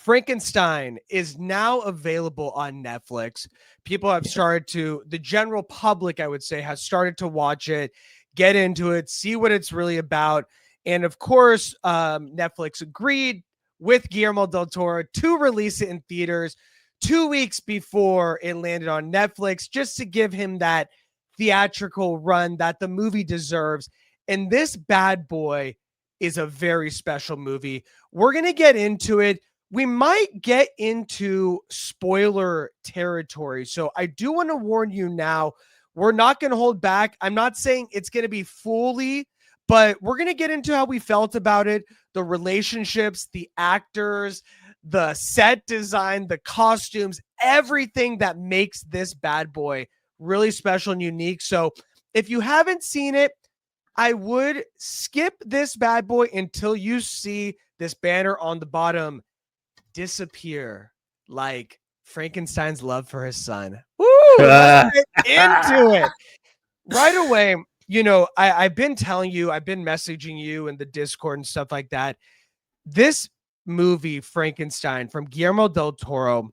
Frankenstein is now available on Netflix. People have started to, the general public, I would say, has started to watch it, get into it, see what it's really about. And of course, Netflix agreed with Guillermo del Toro to release it in theaters 2 weeks before it landed on Netflix, just to give him that theatrical run that the movie deserves. And this bad boy is a very special movie. We're going to get into it. We might get into spoiler territory. So I do want to warn you now, we're not going to hold back. I'm not saying it's going to be fully, but we're going to get into how we felt about it, the relationships, the actors, the set design, the costumes, everything that makes this bad boy really special and unique. So if you haven't seen it, I would skip this bad boy until you see this banner on the bottom disappear, like Frankenstein's love for his son. Woo! Let's get into it right away. You know, I've been telling you, I've been messaging you in the Discord and stuff like that. This movie, Frankenstein, from Guillermo del Toro,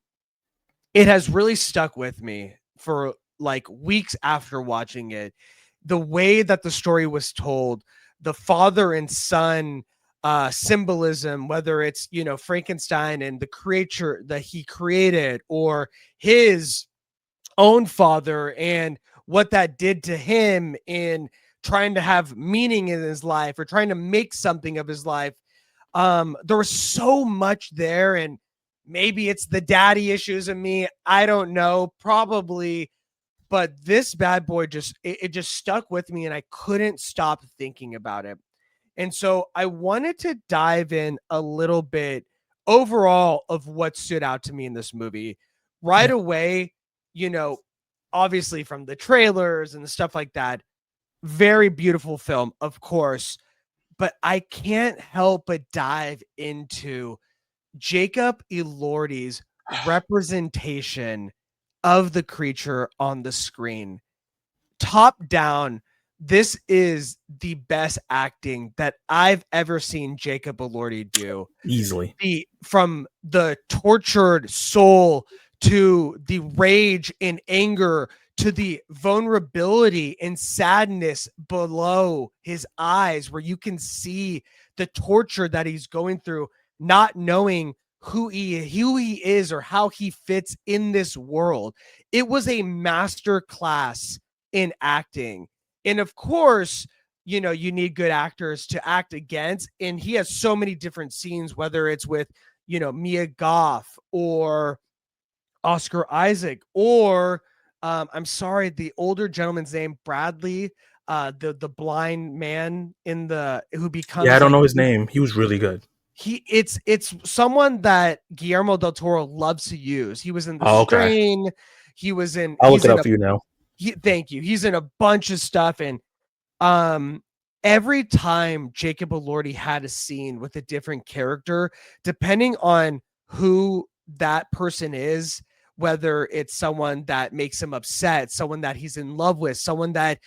it has really stuck with me for like weeks after watching it. The way that the story was told, the father and son symbolism, whether it's, you know, Frankenstein and the creature that he created, or his own father and what that did to him in trying to have meaning in his life or trying to make something of his life. There was so much there, and maybe it's the daddy issues in me. I don't know, probably. But this bad boy it just stuck with me, and I couldn't stop thinking about it. And so I wanted to dive in a little bit overall of what stood out to me in this movie right away. You know, obviously from the trailers and the stuff like that, very beautiful film, of course, but I can't help but dive into Jacob Elordi's representation of the creature on the screen. Top down, this is the best acting that I've ever seen Jacob Elordi do. Easily. From the tortured soul to the rage and anger to the vulnerability and sadness below his eyes, where you can see the torture that he's going through, not knowing who he is or how he fits in this world. It was a master class in acting. And of course, you know, you need good actors to act against. And he has so many different scenes, whether it's with, you know, Mia Goth or Oscar Isaac, or I'm sorry, the older gentleman's name, Bradley, the blind man in the who becomes I don't know his name. He was really good. It's someone that Guillermo del Toro loves to use. He was in The Strain. He was in. I'll look it up for you now. Thank you. He's in a bunch of stuff, and every time Jacob Elordi had a scene with a different character, depending on who that person is, whether it's someone that makes him upset, someone that he's in love with, someone that,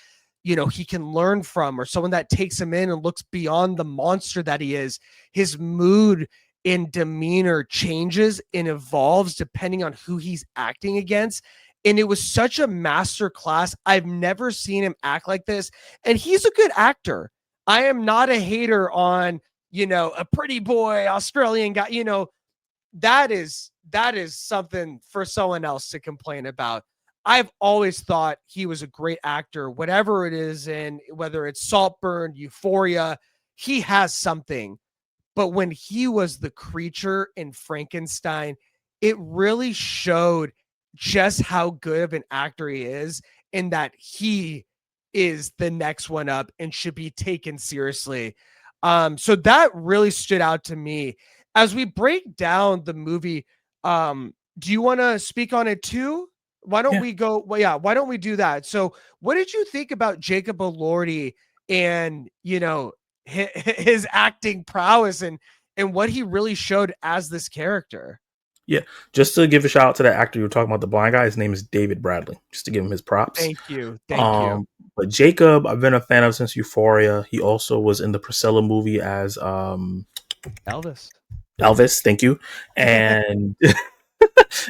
you know, he can learn from, or someone that takes him in and looks beyond the monster that he is, his mood and demeanor changes and evolves depending on who he's acting against. And it was such a master class. I've never seen him act like this. And he's a good actor. I am not a hater on, you know, a pretty boy Australian guy. You know, that is something for someone else to complain about. I've always thought he was a great actor, whatever it is, and whether it's Saltburn, Euphoria, he has something. But when he was the creature in Frankenstein, it really showed just how good of an actor he is, and that he is the next one up and should be taken seriously. So that really stood out to me. As we break down the movie, do you want to speak on it too? Why don't we go? Well, yeah, why don't we do that? So what did you think about Jacob Elordi and, you know, his acting prowess and what he really showed as this character? Yeah, just to give a shout out to that actor you were talking about, the blind guy. His name is David Bradley. Just to give him his props. Thank you. But Jacob, I've been a fan of since Euphoria. He also was in the Priscilla movie as Elvis. Elvis, thank you. And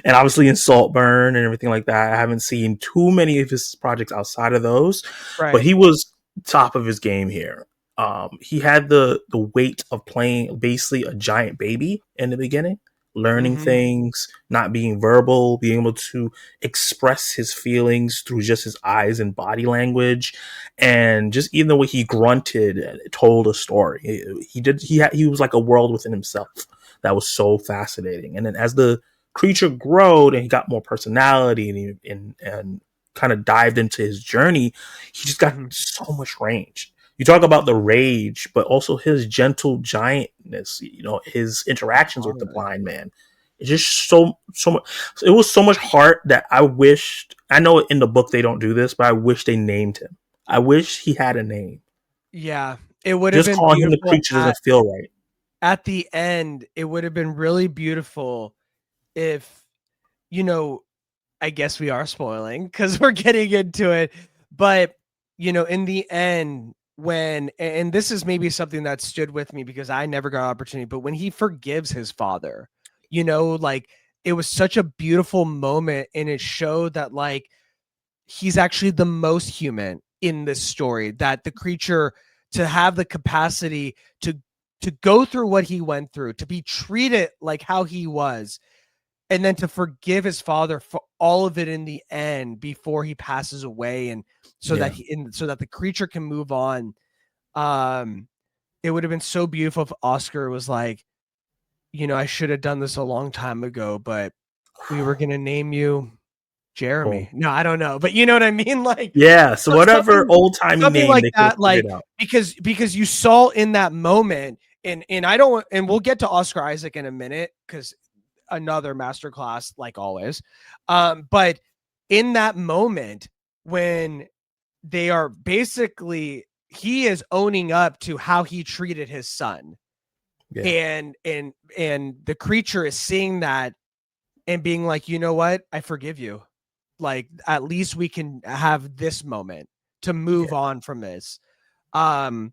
and obviously in Saltburn and everything like that. I haven't seen too many of his projects outside of those, but Right. he was top of his game here. He had the weight of playing basically a giant baby in the beginning, learning Hmm. things, not being verbal, being able to express his feelings through just his eyes and body language, and just even the way he grunted and told a story. He was like a world within himself that was so fascinating. And then as the creature growed and he got more personality and kind of dived into his journey, he just got Hmm. so much range. You talk about the rage, but also his gentle giantness, his interactions with the blind man. It's just so much. It was so much heart that I wished. I know in the book they don't do this, but I wish they named him. I wish he had a name. Yeah, it would have Just been calling him the beautiful creature doesn't feel right. at the end. It would have been really beautiful if, you know, I guess we are spoiling because we're getting into it. But, in the end, and this is maybe something that stood with me because I never got an opportunity, but when he forgives his father, like it was such a beautiful moment. And it showed that, like, he's actually the most human in this story, that the creature, to have the capacity to go through what he went through, to be treated like how he was, and then to forgive his father for all of it in the end before he passes away, and Yeah, so that the creature can move on. um it would have been so beautiful if Oscar was like, I should have done this a long time ago, but we were going to name you boom. Jeremy. No, I don't know, but you know what I mean? Like, Yeah, so whatever something old timey something name like they could have that, figured like, out. because you saw in that moment, and I don't, and we'll get to Oscar Isaac in a minute because another masterclass, like always. But in that moment, when they are basically, he is owning up to how he treated his son, Yeah, and the creature is seeing that and being like, you know what, I forgive you. Like, at least we can have this moment to yeah, move on from this. Um,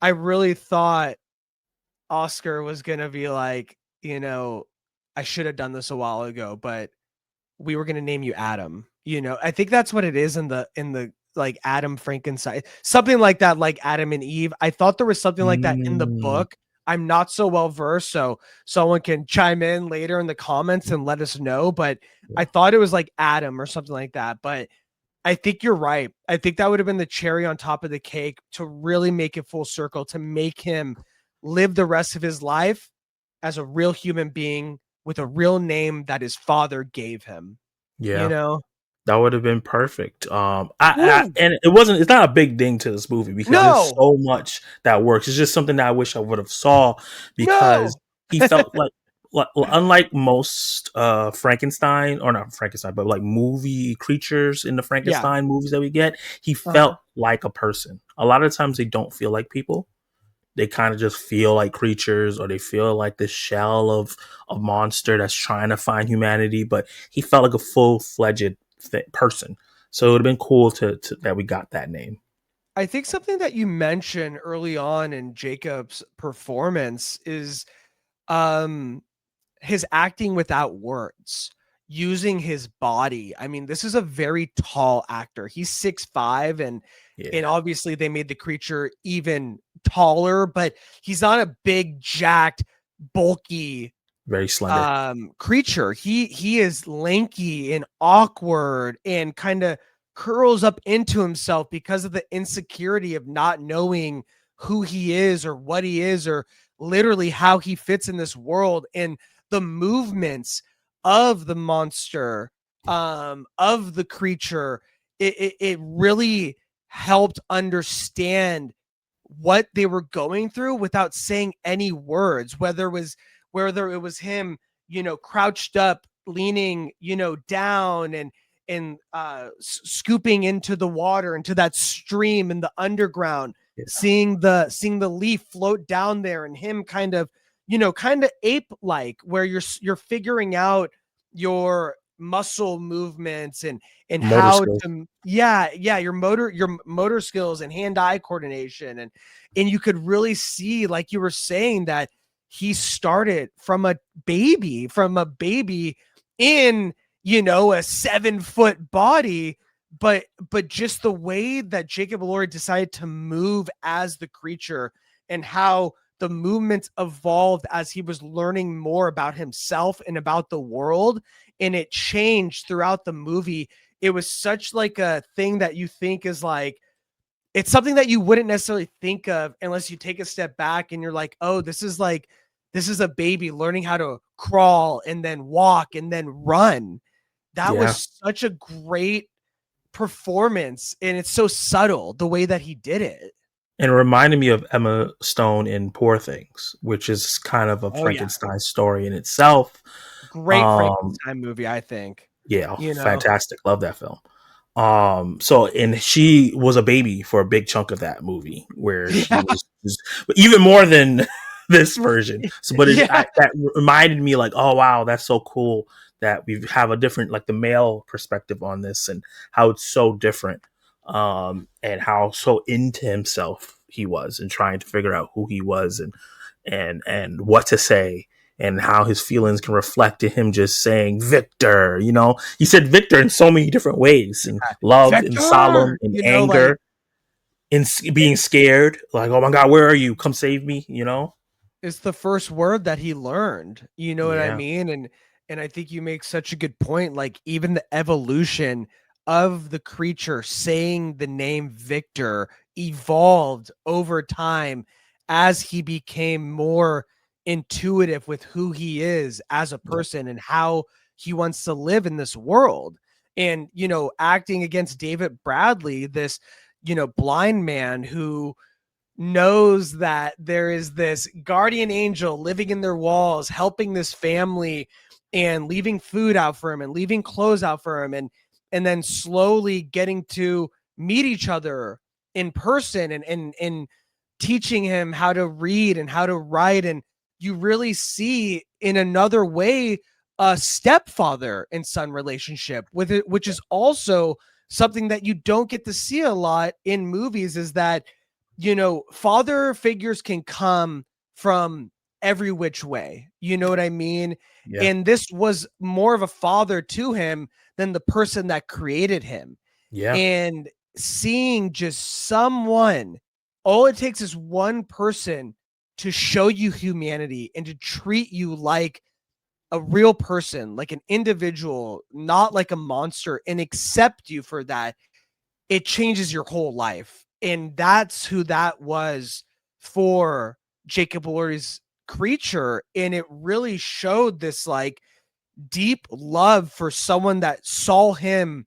I really thought Oscar was gonna be like, I should have done this a while ago, but we were gonna name you Adam. I think that's what it is in the like Adam Frankenstein, something like that, like Adam and Eve. I thought there was something like that in the mm, book. I'm not so well versed, so someone can chime in later in the comments and let us know. But I yeah, thought it was like Adam or something like that. But I think you're right. I think that would have been the cherry on top of the cake to really make it full circle, to make him live the rest of his life as a real human being with a real name that his father gave him, you yeah. know? That would have been perfect. Woo! And it wasn't. It's not a big ding to this movie because there's No, so much that works. It's just something that I wish I would have saw because no. he felt like unlike most Frankenstein or not Frankenstein, but like movie creatures in the Yeah. Frankenstein movies that we get, he felt Uh-huh. like a person. A lot of times they don't feel like people. They kind of just feel like creatures or they feel like this shell of a monster that's trying to find humanity, but he felt like a full-fledged person. So it would have been cool to that we got that name. I think something that you mentioned early on in Jacob's performance is um his acting without words, using his body. I mean, this is a very tall actor. He's 6'5", and Yeah, obviously they made the creature even taller, but he's not a big, jacked, bulky very slender. creature. He is lanky and awkward and kind of curls up into himself because of the insecurity of not knowing who he is or what he is or literally how he fits in this world. And the movements of the monster, of the creature, it really helped understand what they were going through without saying any words, whether it was him, crouched up, leaning, down, and scooping into the water, into that stream in the underground, Yeah, seeing the leaf float down there, and him kind of ape like, where you're figuring out your muscle movements and motor how skills. to, yeah, your motor skills and hand-eye coordination, and you could really see, like you were saying, that he started from a baby in, a 7-foot body. But just the way that Jacob Elordi decided to move as the creature, and how the movements evolved as he was learning more about himself and about the world, and it changed throughout the movie. It was such like a thing that you think is like, it's something that you wouldn't necessarily think of unless you take a step back and you're like, oh, this is a baby learning how to crawl and then walk and then run. That Yeah. was such a great performance, and it's so subtle the way that he did it. And it reminded me of Emma Stone in Poor Things, which is kind of a Oh yeah, Frankenstein story in itself. great Um, Frankenstein movie, I think. yeah, You know, fantastic. Love that film. So and she was a baby for a big chunk of that movie, where she yeah, was just, even more than this version. So, but yeah, that reminded me, like, oh wow, that's so cool that we have a different, like, the male perspective on this, and how it's so different, and how so into himself he was, and trying to figure out who he was, and what to say, and how his feelings can reflect in him just saying Victor. He said Victor in so many different ways, and love, and solemn, Vector. and Like, anger, and being scared, like, oh my god, where are you, come save me. it's the first word that he learned. You know what I Yeah, mean? And I think you make such a good point. Like, even the evolution of the creature saying the name Victor evolved over time as he became more intuitive with who he is as a yeah, person and how he wants to live in this world. And, acting against David Bradley, this, blind man who knows that there is this guardian angel living in their walls, helping this family and leaving food out for him and leaving clothes out for him, and then slowly getting to meet each other in person, and teaching him how to read and how to write. And you really see in another way a stepfather and son relationship with it, which is also something that you don't get to see a lot in movies, is that, father figures can come from every which way. You know what I mean? yeah, And this was more of a father to him than the person that created him. yeah, And seeing just someone, all it takes is one person to show you humanity and to treat you like a real person, like an individual, not like a monster, and accept you for that. It changes your whole life. And that's who that was for Jacob Elordi's creature. And it really showed this like deep love for someone that saw him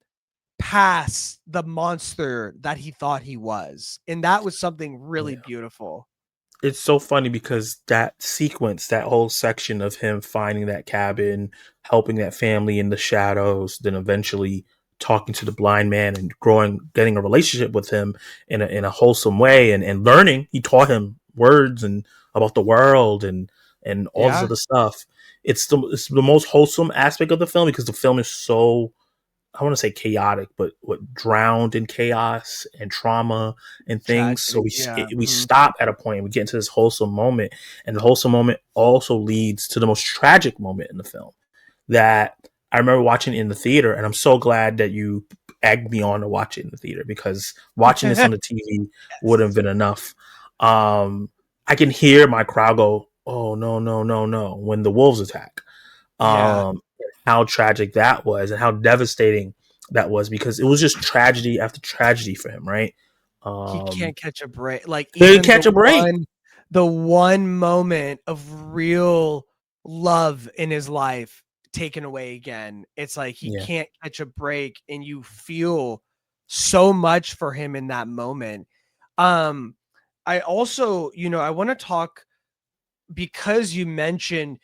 past the monster that he thought he was. And that was something really yeah. beautiful. It's so funny because that sequence, that whole section of him finding that cabin, helping that family in the shadows, then eventually talking to the blind man and getting a relationship with him in a wholesome way, and learning. He taught him words and about the world, and all this Yeah, other stuff. It's the most wholesome aspect of the film, because the film is so, I want to say chaotic, but what, drowned in chaos and trauma and things. So tragedy. we Yeah. we stop at a point and we get into this wholesome moment, and the wholesome moment also leads to the most tragic moment in the film. That I remember watching in the theater, and I'm so glad that you egged me on to watch it in the theater, because watching this on the TV wouldn't have Yes. been enough. I can hear my crowd go, "Oh no, no, no, no!" when the wolves attack. Yeah. How tragic that was, and how devastating that was, because it was just tragedy after tragedy for him, right? He Um, can't catch a break. Like, couldn't even catch a break. the one moment of real love in his life taken away again. It's like he Yeah, can't catch a break, and you feel so much for him in that moment. Um I also, I want to talk, because you mentioned,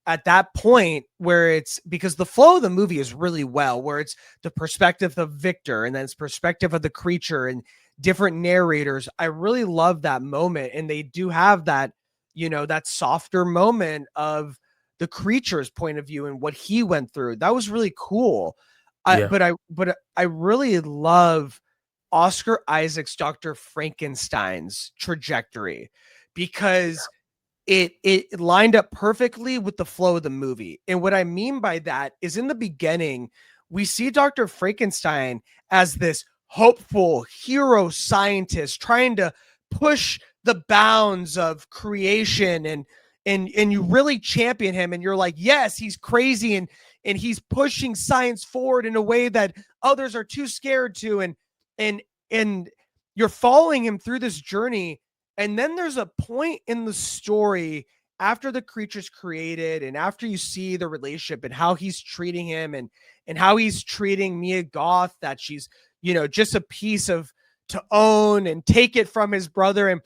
at that point where it's, because the flow of the movie is really well, where it's the perspective of Victor and then it's perspective of the creature and different narrators. I really love that moment. And they do have that, that softer moment of the creature's point of view and what he went through. That was really cool. yeah, But I really love Oscar Isaac's Dr. Frankenstein's trajectory, because it lined up perfectly with the flow of the movie. And what I mean by that is in the beginning, we see Dr. Frankenstein as this hopeful hero scientist trying to push the bounds of creation, and you really champion him, and you're like, yes, he's crazy, and he's pushing science forward in a way that others are too scared to, and and you're following him through this journey. And then there's a point in the story after the creature's created and after you see the relationship and how he's treating him, and how he's treating Mia Goth, that she's, just a piece of to own and take it from his brother.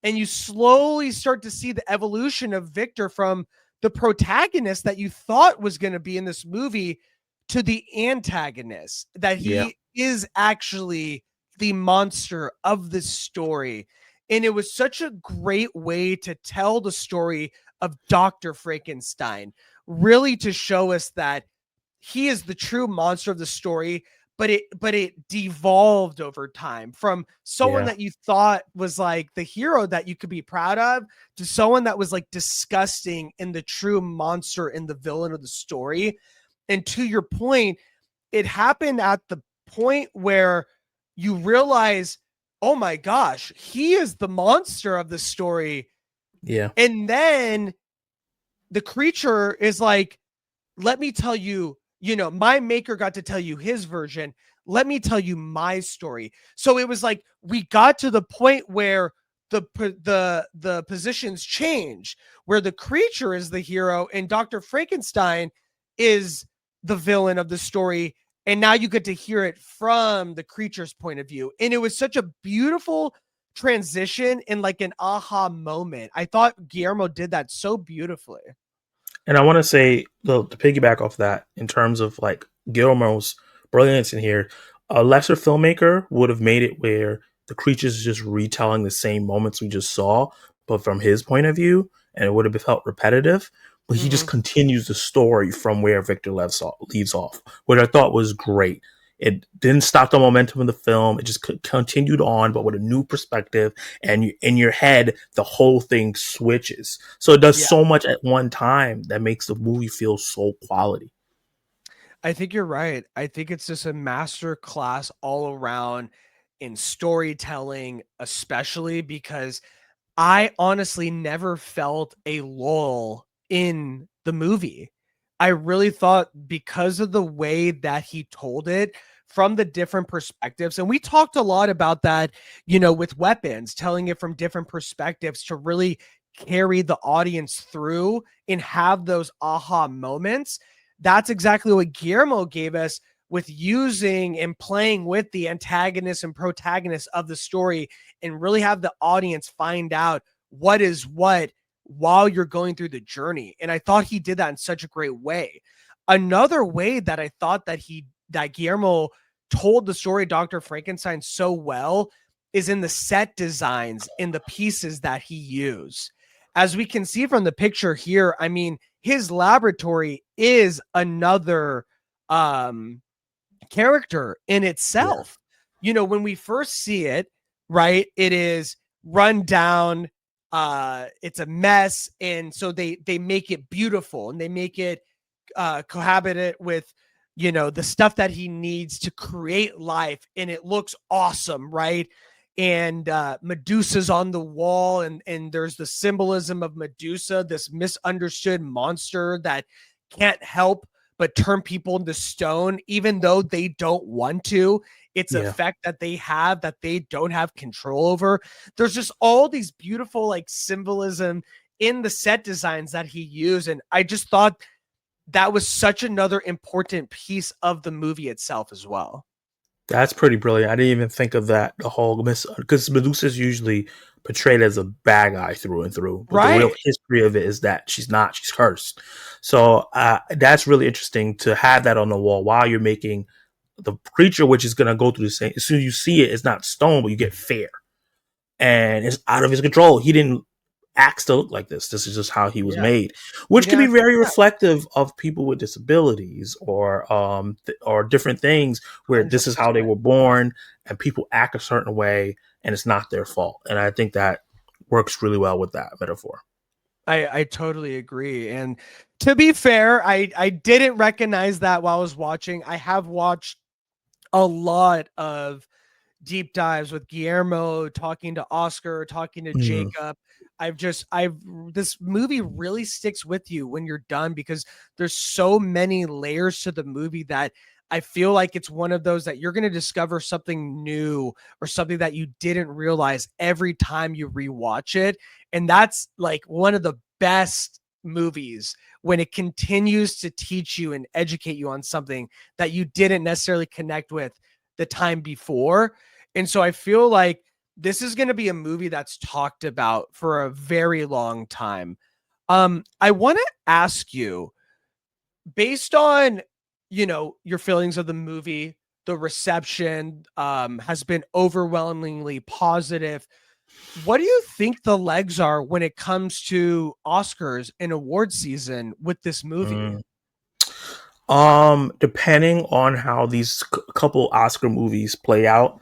And you slowly start to see the evolution of Victor from the protagonist that you thought was going to be in this movie to the antagonist, that Yeah. he is actually the monster of the story. And it was such a great way to tell the story of Dr. Frankenstein, really to show us that he is the true monster of the story, but it devolved over time from someone Yeah. that you thought was like the hero that you could be proud of to someone that was like disgusting and the true monster and the villain of the story. And to your point, it happened at the point where you realize, oh my gosh, he is the monster of the story. Yeah. And then the creature is like, let me tell you, my maker got to tell you his version. Let me tell you my story. So it was like we got to the point where the positions change, where the creature is the hero and Dr. Frankenstein is the villain of the story. And now you get to hear it from the creature's point of view. And it was such a beautiful transition and like an aha moment. I thought Guillermo did that so beautifully. And I want to say, to piggyback off that, in terms of like Guillermo's brilliance in here, a lesser filmmaker would have made it where the creatures is just retelling the same moments we just saw, but from his point of view, and it would have felt repetitive. But he just Mm-hmm. continues the story from where Victor leaves off, which I thought was great. It didn't stop the momentum of the film. It just continued on, but with a new perspective. And in your head, the whole thing switches. So it does Yeah. so much at one time that makes the movie feel so quality. I think you're right. I think it's just a master class all around in storytelling, especially because I honestly never felt a lull in the movie. I really thought because of the way that he told it from the different perspectives, and we talked a lot about that, with weapons, telling it from different perspectives to really carry the audience through and have those aha moments. That's exactly what Guillermo gave us with using and playing with the antagonists and protagonists of the story and really have the audience find out what is what while you're going through the journey. And I thought he did that in such a great way. Another way that I thought that Guillermo told the story of Dr. Frankenstein so well is in the set designs in the pieces that he used. As we can see from the picture here, I mean, his laboratory is another um character in Yeah. itself. When we first see it, right, it is run down, it's a mess, and so they make it beautiful and they make it cohabitate with the stuff that he needs to create life, and it looks awesome, right? And Medusa's on the wall, and there's the symbolism of Medusa, this misunderstood monster that can't help but turn people into stone, even though they don't want to. It's a Yeah. effect that they have that they don't have control over. There's just all these beautiful like symbolism in the set designs that he used. And I just thought that was such another important piece of the movie itself as well. That's pretty brilliant. I didn't even think of that. The whole because Medusa's usually portrayed as a bad guy through and through, but the real Right. history of it is that she's not. She's cursed. So that's really interesting to have that on the wall while you're making the creature, which is going to go through the same. As soon as you see it, it's not stone, but you get fear, and it's out of his control. He didn't acts to look like this. This is just how he was Yeah. made, He which can didn't be have to very do that. reflective of people with disabilities or different things where this is how they 100%. were born and people act a certain way and it's not their fault. And I think that works really well with that metaphor. I totally agree. And to be fair, I didn't recognize that while I was watching. I have watched a lot of deep dives with Guillermo, talking to Oscar, talking to Mm, Jacob. I've this movie really sticks with you when you're done because there's so many layers to the movie that I feel like it's one of those that you're going to discover something new or something that you didn't realize every time you rewatch it. And that's like one of the best movies when it continues to teach you and educate you on something that you didn't necessarily connect with the time before. And so I feel like this is going to be a movie that's talked about for a very long time. I want to ask you, based on, your feelings of the movie, the reception has been overwhelmingly positive. What do you think the legs are when it comes to Oscars and award season with this movie? mm. Depending on how these couple Oscar movies play out,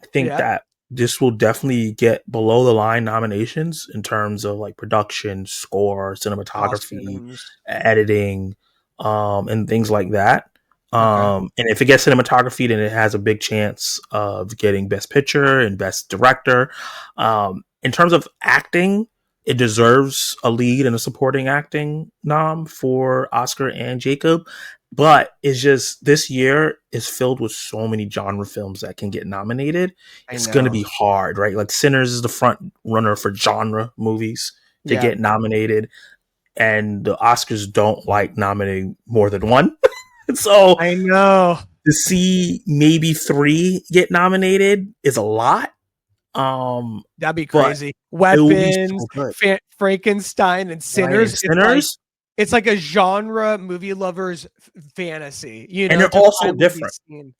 I think Yeah, that this will definitely get below the line nominations in terms of like production, score, cinematography, costumes. editing, and things like that. Okay. And if it gets cinematography, then it has a big chance of getting Best Picture and Best Director. In terms of acting, it deserves a lead and a supporting acting nom for Oscar and Jacob. But it's just this year is filled with so many genre films that can get nominated. I It's going to know. be hard, right? Like Sinners is the front runner for genre movies to Yeah, get nominated, and the Oscars don't like nominating more than one. So I know. to see maybe three get nominated is a lot. Um, That'd be but crazy. it will be Weapons, so good. Frankenstein, and Right. And Sinners. Sinners, It's like a genre movie lovers fantasy, and they're to also finally be different. seen.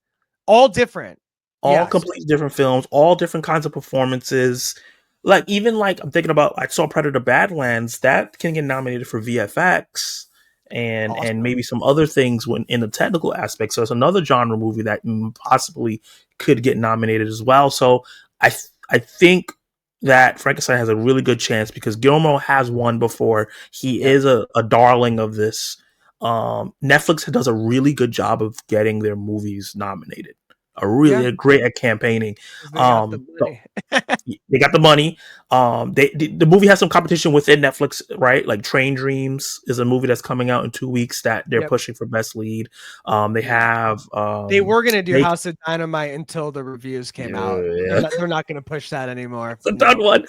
All different. All Yes. completely different films, all different kinds of performances. Like even like I'm thinking about I saw Predator Badlands that can get nominated for VFX and Awesome. maybe some other things when in the technical aspect. So it's another genre movie that possibly could get nominated as well. So I think that Frankenstein has a really good chance because Gilmore has won before. He Yep. is a darling of this. Netflix does a really good job of getting their movies nominated are Yeah. really great at campaigning. Because they got the So money. they got the money. The movie has some competition within Netflix, right? Like Train Dreams is a movie that's coming out in 2 weeks that they're Yep. pushing for best lead. They Yeah. have They were gonna do Make House of Dynamite until the reviews came out. They're yeah, not. They're not gonna push that anymore. the done No. one.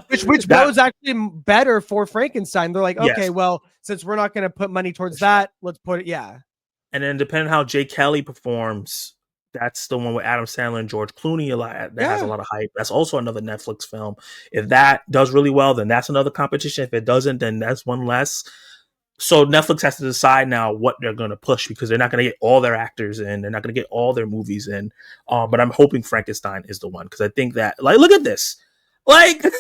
Which That bodes actually better for Frankenstein. They're like, okay, yes, well, since we're not gonna put money towards push that. that, let's put it. Yeah. And then depending on how Jay Kelly performs, that's the one with Adam Sandler and George Clooney a lot that has a Yeah. lot of hype. That's also another Netflix film. If that does really well, then that's another competition. If it doesn't, then that's one less. So Netflix has to decide now what they're going to push because they're not going to get all their actors in. They're not going to get all their movies in. But I'm hoping Frankenstein is the one because I think that, like, look at this. Like, this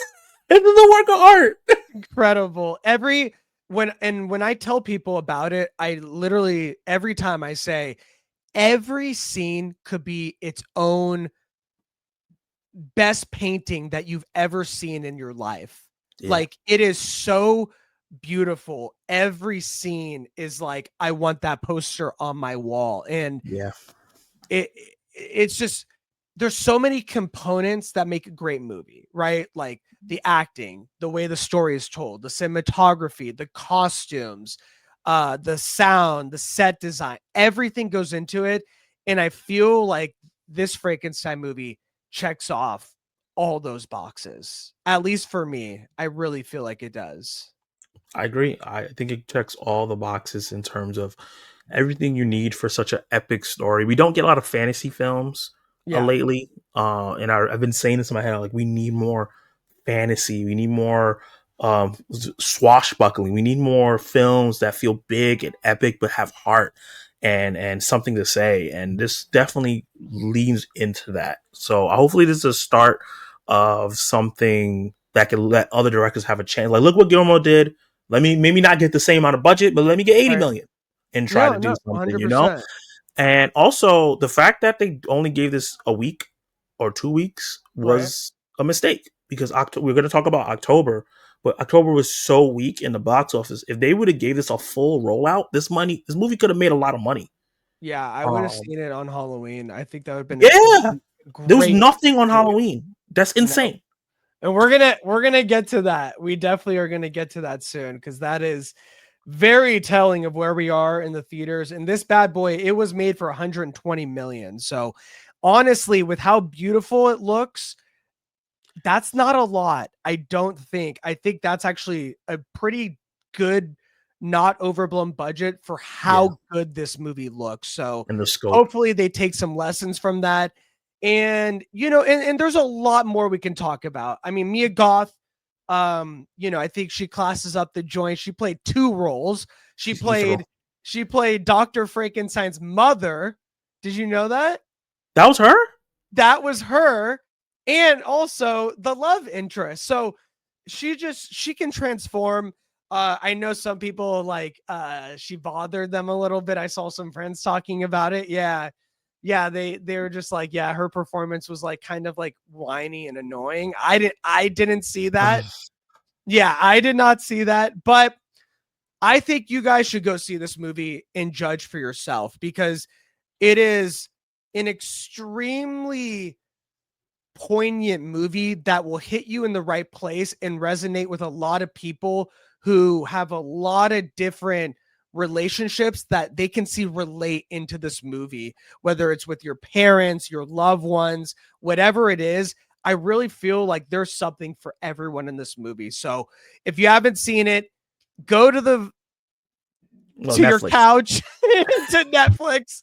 is a work of art. Incredible. When I tell people about it, I literally every time I say every scene could be its own best painting that you've ever seen in your life. Yeah. Like it is so beautiful. Every scene is like I want that poster on my wall. And Yeah. it's just there's so many components that make a great movie, right? Like the acting, the way the story is told, the cinematography, the costumes, the sound, the set design, everything goes into it. And I feel like this Frankenstein movie checks off all those boxes. At least for me, I really feel like it does. I agree. I think it checks all the boxes in terms of everything you need for such an epic story. We don't get a lot of fantasy films Yeah. lately, and I've been saying this in my head like we need more fantasy. We need more swashbuckling. We need more films that feel big and epic but have heart and something to say. And this definitely leans into that. So hopefully this is a start of something that can let other directors have a chance. Like look what Guillermo did. Let me maybe not get the same amount of budget, but let me get 80 Right. million and try No, to do no, something, you know? 100%. And also the fact that they only gave this a week or 2 weeks Right. was a mistake because we're going to talk about October, But October was so weak in the box office. If they would have gave this a full rollout, this movie could have made a lot of money. Yeah, I would have Um, seen it on Halloween. I think that would have been yeah, a there was great nothing on movie. Halloween. That's No. insane. And we're gonna get to that. We definitely are gonna get to that soon because that is very telling of where we are in the theaters. And this bad boy, it was made for 120 million. So honestly, with how beautiful it looks, that's not a lot. I don't think. I think that's actually a pretty good, not overblown budget for Yeah, how good this movie looks. So and the scope hopefully they take some lessons from that. And and there's a lot more we can talk about. I mean, Mia Goth, I think she classes up the joint. She played two roles. She she's lethal. played Dr. Frankenstein's mother. Did you know that? That was her. That was her, and also the love interest. So she can transform. I know some people like she bothered them a little bit. I saw some friends talking about it. Yeah. Yeah, they were just like, yeah, her performance was like kind of like whiny and annoying. I didn't see that. Yeah, I did not see that, but I think you guys should go see this movie and judge for yourself because it is an extremely poignant movie that will hit you in the right place and resonate with a lot of people who have a lot of different relationships that they can see relate into this movie, whether it's with your parents, your loved ones, whatever it is. I really feel like there's something for everyone in this movie. So if you haven't seen it, go Well, to your Netflix. couch to Netflix,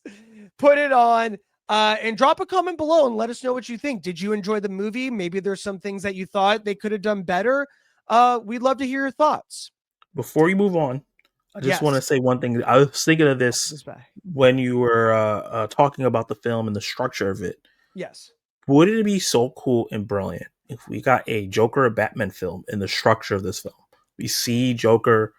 put it on, and drop a comment below and let us know what you think. Did you enjoy the movie? Maybe there's some things that you thought they could have done better. We'd love to hear your thoughts. Before you move on, I just want to Yes. say one thing. I was thinking of this This back. when you were talking about the film and the structure of it. Yes. Wouldn't it be so cool and brilliant if we got a Joker or Batman film in the structure of this film? We see Joker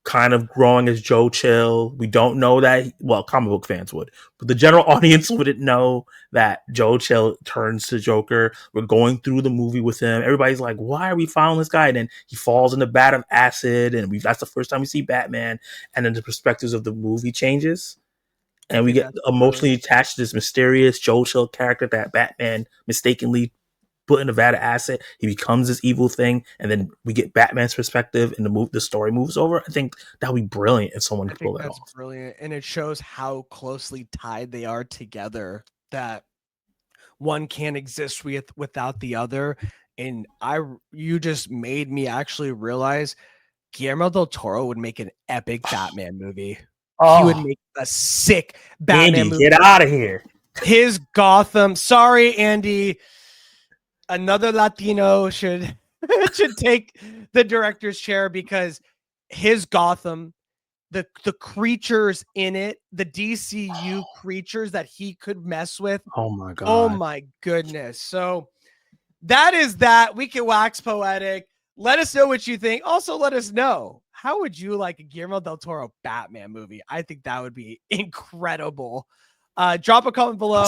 kind of growing as Joe Chill. We don't know that. Well, comic book fans would, but the general audience wouldn't know that Joe Chill turns to Joker. We're going through the movie with him. Everybody's like, "Why are we following this guy?" And then he falls in the vat of acid, and that's the first time we see Batman. And then the perspectives of the movie changes, I and we think get that's emotionally brilliant. attached to this mysterious Joe Chill character that Batman mistakenly put in a vat of acid. He becomes this evil thing, and then we get Batman's perspective, and the story moves over. I think that would be brilliant if someone I could think pull that that's off. brilliant. And it shows how closely tied they are together that one can't exist without the other. And you just made me actually realize Guillermo del Toro would make an epic Batman movie. He would Oh, make a sick Batman Andy, movie. get out of here! His Gotham. Sorry, Andy. Another Latino should should take the director's chair because his Gotham, the creatures in it, the DCU creatures that he could mess with. Oh my Oh god! my goodness. So that is that. We can wax poetic. Let us know what you think. Also, let us know, how would you like a Guillermo del Toro Batman movie? I think that would be incredible. Drop a comment below.